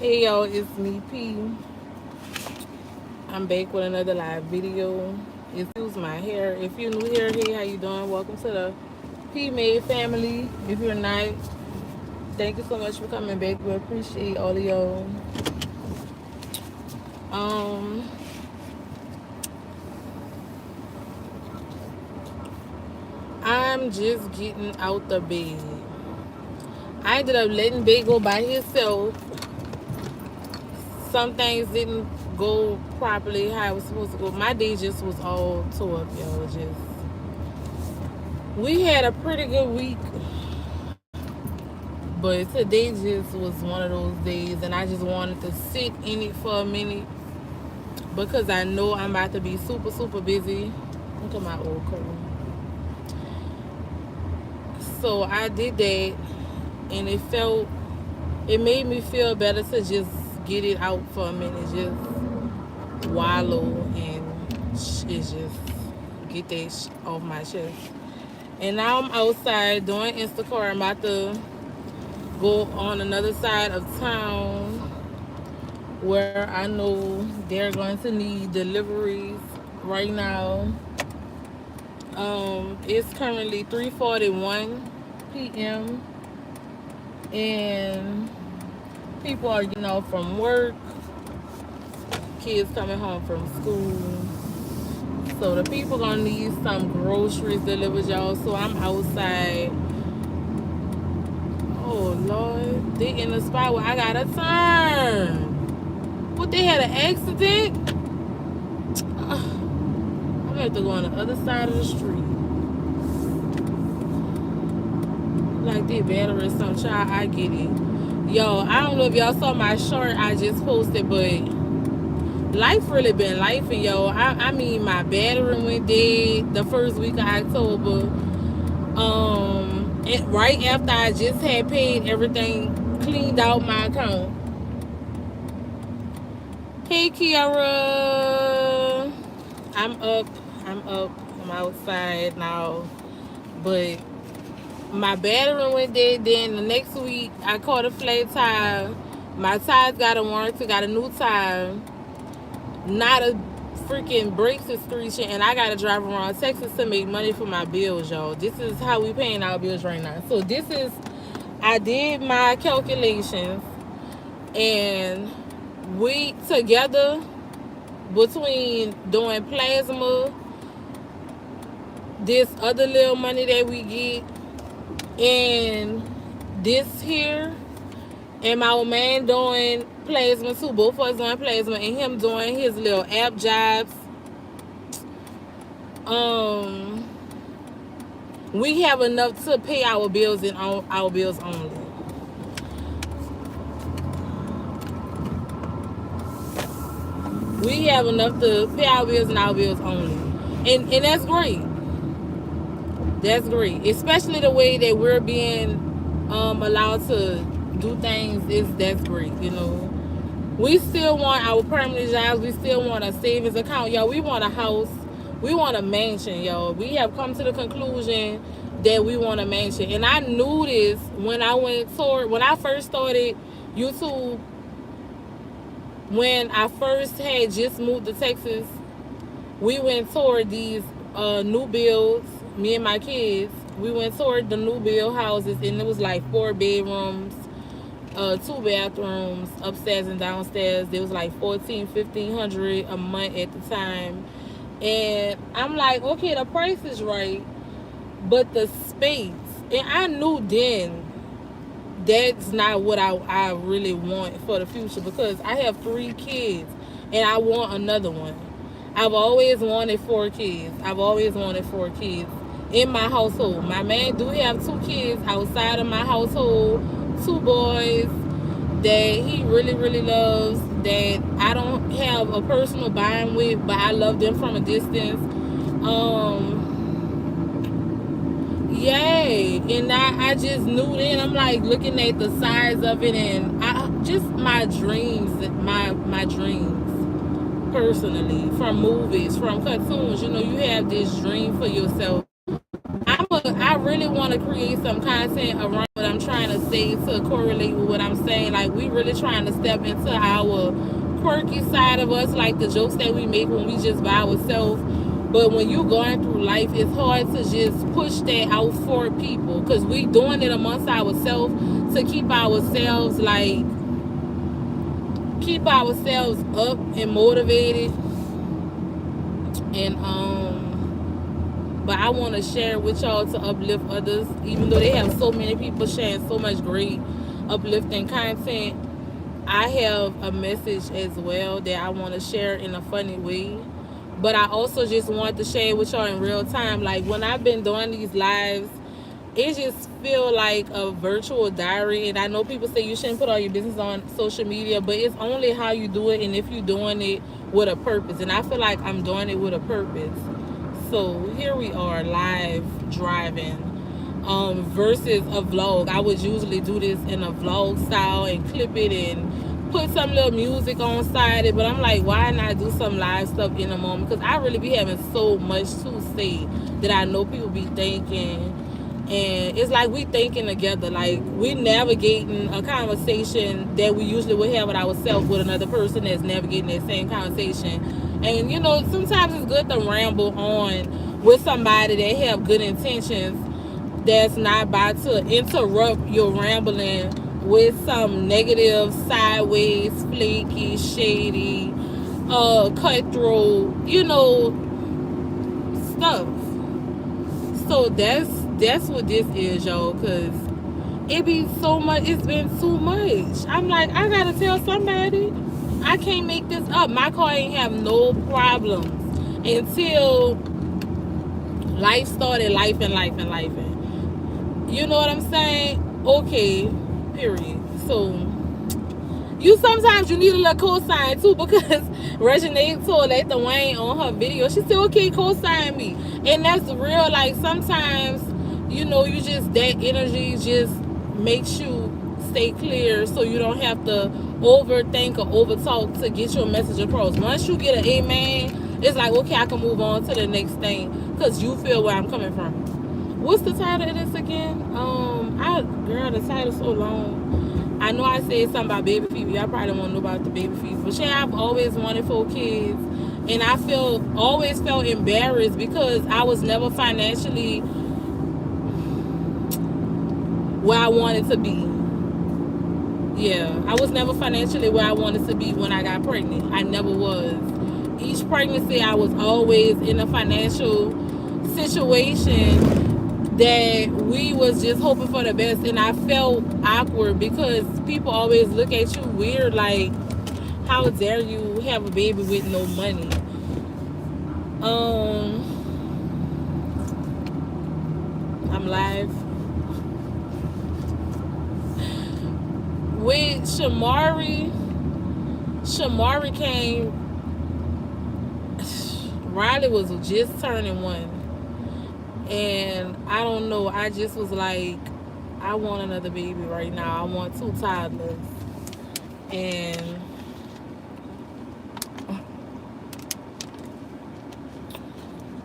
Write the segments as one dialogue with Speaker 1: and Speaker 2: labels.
Speaker 1: Hey y'all, it's me P. I'm back with another live video. Excuse my hair. If you're new here, hey, how you doing? Welcome to the P Made family. If you're not, thank you so much for coming back. We appreciate all of y'all. Um, I'm just getting out the bed. I ended up letting Big go by himself. Some things didn't go properly how it was supposed to go. My day just was all tore up, y'all. We had a pretty good week, but today just was one of those days, and I just wanted to sit in it for a minute because I know I'm about to be super, super busy. Look at my old curl. So I did that, and it made me feel better to just get it out for a minute, just wallow and just get that off my chest. And now I'm outside doing Instacart. I'm about to go on another side of town where I know they're going to need deliveries right now. It's currently 3:41 p.m. and people are getting off from work, kids coming home from school. So the people gonna need some groceries delivered, y'all. So I'm outside. Oh Lord, they in the spot where I gotta turn. What, they had an accident? I'm gonna have to go on the other side of the street. Like they battery some child, I get it. Yo, I don't know if y'all saw my short I just posted, but life really been life, and yo, I mean my battery went dead the first week of October. Right after I just had paid everything, cleaned out my account. Hey Kiara, I'm up. I'm up. I'm outside now, but my battery went dead. Then the next week I caught a flat tire. My tires got a warranty, got a new tire. Not a freaking brakes is screeching, and I gotta drive around Texas to make money for my bills, y'all. This is how we paying our bills right now. So I did my calculations, and we together between doing plasma, this other little money that we get, and this here, and my old man doing plasma too. Both of us doing plasma, and him doing his little app jobs. We have enough to pay our bills and our bills only. We have enough to pay our bills and our bills only, and that's great. That's great, especially the way that we're being allowed to do things. That's great, you know. We still want our permanent jobs. We still want a savings account, y'all. We want a house. We want a mansion, y'all. We have come to the conclusion that we want a mansion, and I knew this when I first started YouTube. When I first had just moved to Texas, we went toward these new builds. Me and my kids, we went toward the new build houses, and it was like 4 bedrooms, 2 bathrooms, upstairs and downstairs. It was like 1,500 a month at the time, and I'm like, okay, the price is right, but the space, and I knew then that's not what I really want for the future, because I have 3 kids and I want another one. I've always wanted 4 kids. I've always wanted 4 kids in my household. My man do have 2 kids outside of my household, 2 boys that he really, really loves, that I don't have a personal bond with, but I love them from a distance. Yay. And I just knew then. I'm like looking at the size of it, and I just my dreams, my dreams personally, from movies, from cartoons. You know, you have this dream for yourself. I really want to create some content around what I'm trying to say to correlate with what I'm saying. Like, we really trying to step into our quirky side of us, like the jokes that we make when we just by ourselves. But when you going through life, it's hard to just push that out for people, because we doing it amongst ourselves to keep ourselves up and motivated. And but I want to share with y'all to uplift others, even though they have so many people sharing so much great uplifting content. I have a message as well that I want to share in a funny way, but I also just want to share with y'all in real time. Like, when I've been doing these lives, it just feel like a virtual diary. And I know people say you shouldn't put all your business on social media, but it's only how you do it and if you're doing it with a purpose. And I feel like I'm doing it with a purpose. So here we are, live driving, versus a vlog. I would usually do this in a vlog style and clip it and put some little music on side it. But I'm like, why not do some live stuff in a moment? Because I really be having so much to say that I know people be thinking. And it's like we thinking together, like we navigating a conversation that we usually would have with ourselves with another person that's navigating that same conversation. And sometimes it's good to ramble on with somebody that have good intentions, that's not about to interrupt your rambling with some negative, sideways, flaky, shady, cutthroat, stuff. So that's what this is, y'all, because it be so much. It's been too much. I'm like, I gotta tell somebody. I can't make this up. My car ain't have no problems until life started life and. You know what I'm saying? Okay, period. So sometimes you need a little cosign too, because Reginae told Latha Wayne on her video, she said, okay, cosign me. And that's real. Like, sometimes, you just, that energy just makes you stay clear, so you don't have to overthink or overtalk to get your message across. Once you get an amen, it's like, okay, I can move on to the next thing, because you feel where I'm coming from. What's the title of this again? The title's so long. I know I said something about baby fever. Y'all probably don't want to know about the baby fever. But yeah, I've always wanted 4 kids. And I always felt embarrassed because I was never financially where I wanted to be. Yeah, I was never financially where I wanted to be when I got pregnant. I never was. Each pregnancy, I was always in a financial situation that we was just hoping for the best. And I felt awkward because people always look at you weird, like, how dare you have a baby with no money? I'm live. With Shamari came, Riley was just turning 1. And I don't know, I just was like, I want another baby right now. I want 2 toddlers. And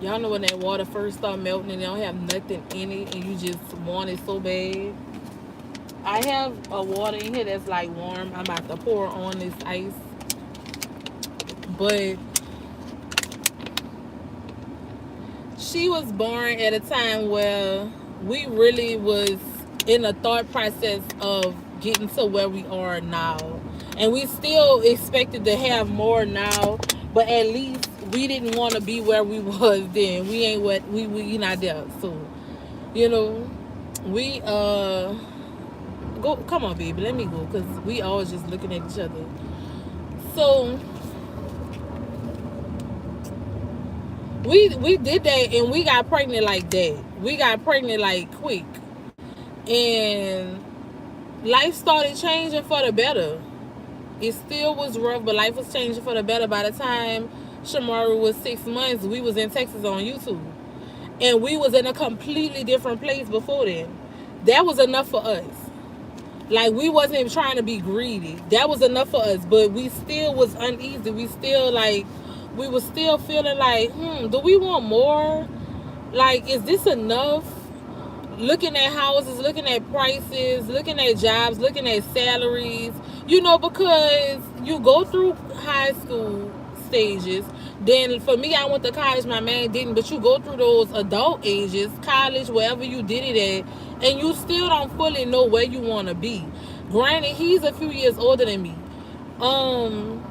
Speaker 1: y'all know when that water first start melting and they don't have nothing in it and you just want it so bad. I have a water in here that's like warm. I'm about to pour on this ice. But she was born at a time where we really was in a thought process of getting to where we are now. And we still expected to have more now, but at least we didn't want to be where we was then. We ain't what we not there. So, we go, come on, baby, let me go, because we always just looking at each other. So we did that, and we got pregnant like that. We got pregnant like quick, and life started changing for the better. It still was rough, but life was changing for the better. By the time Shamari was 6 months, we was in Texas on YouTube, and we was in a completely different place before then. That was enough for us. Like, we wasn't even trying to be greedy. That was enough for us, but we still was uneasy. We was still feeling like, do we want more? Like, is this enough? looking at houses, looking at prices, looking at jobs, looking at salaries, you know, because you go through high school stages. Then for me, I went to college, my man didn't, but you go through those adult ages, college, wherever you did it at, and you still don't fully know where you want to be. Granted, he's a few years older than me. Um,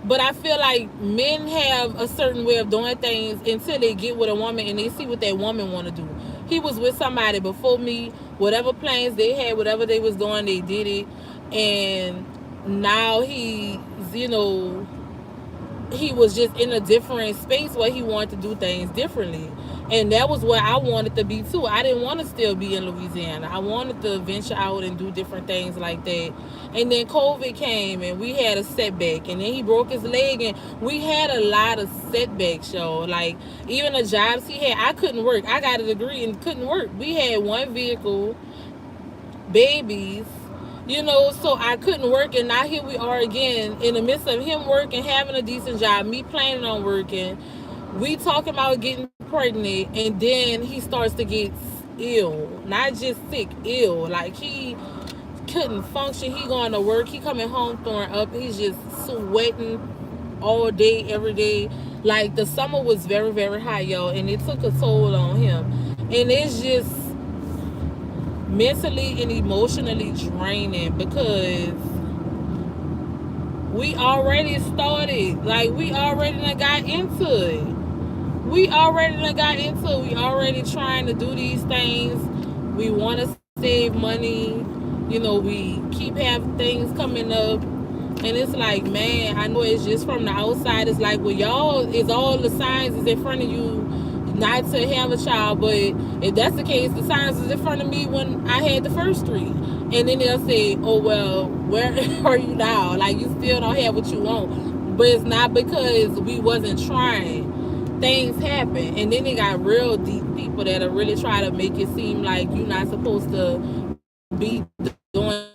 Speaker 1: but I feel like men have a certain way of doing things until they get with a woman and they see what that woman want to do. He was with somebody before me. Whatever plans they had, whatever they was doing, they did it. And now he's, you know, he was just in a different space where he wanted to do things differently. And that was where I wanted to be too. I didn't want to still be in Louisiana. I wanted to venture out and do different things like that. And then COVID came and we had a setback. And then he broke his leg and we had a lot of setbacks, yo. Like even the jobs he had, I couldn't work. I got a degree and couldn't work. We had one vehicle, babies, you know, so I couldn't work. And now here we are again in the midst of him working, having a decent job, me planning on working, we talking about getting pregnant, and then he starts to get ill, not just sick, ill. Like he couldn't function. He going to work, he coming home throwing up, he's just sweating all day every day. Like the summer was very very hot, yo, and it took a toll on him. And it's just mentally and emotionally draining because we already started. Like we already got into it. We already got into it. We already trying to do these things. We want to save money. You know, we keep having things coming up. And it's like, man, I know it's just from the outside. It's like, well, y'all, it's all the signs is in front of you not to have a child. But if that's the case, the signs is in front of me when I had the first three. And then they'll say, oh, well, where are you now? Like, you still don't have what you want. But it's not because we wasn't trying. Things happen. And then they got real deep people that are really trying to make it seem like you're not supposed to be doing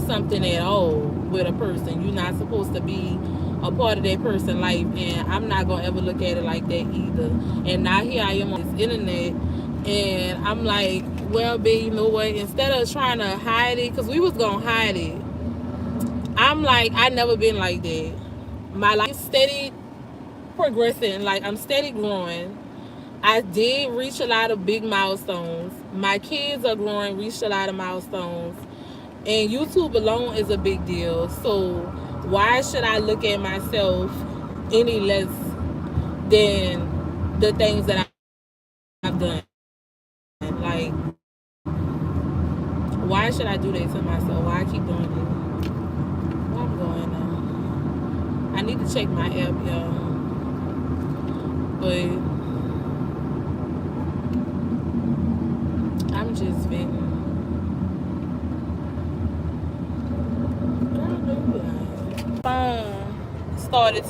Speaker 1: something at all with a person. You're not supposed to be a part of that person's life. And I'm not going to ever look at it like that either. And now here I am on this internet. And I'm like, well, babe, you know what? Instead of trying to hide it, because we was going to hide it, I'm like, I never been like that. My life steady progressing. Like, I'm steady growing. I did reach a lot of big milestones. My kids are growing, reached a lot of milestones. And YouTube alone is a big deal. So why should I look at myself any less than the things that I've done? Like, why should I do that to myself? Why I keep doing it? Where I'm going now? I need to check my app, y'all. But I'm just venting. Phone started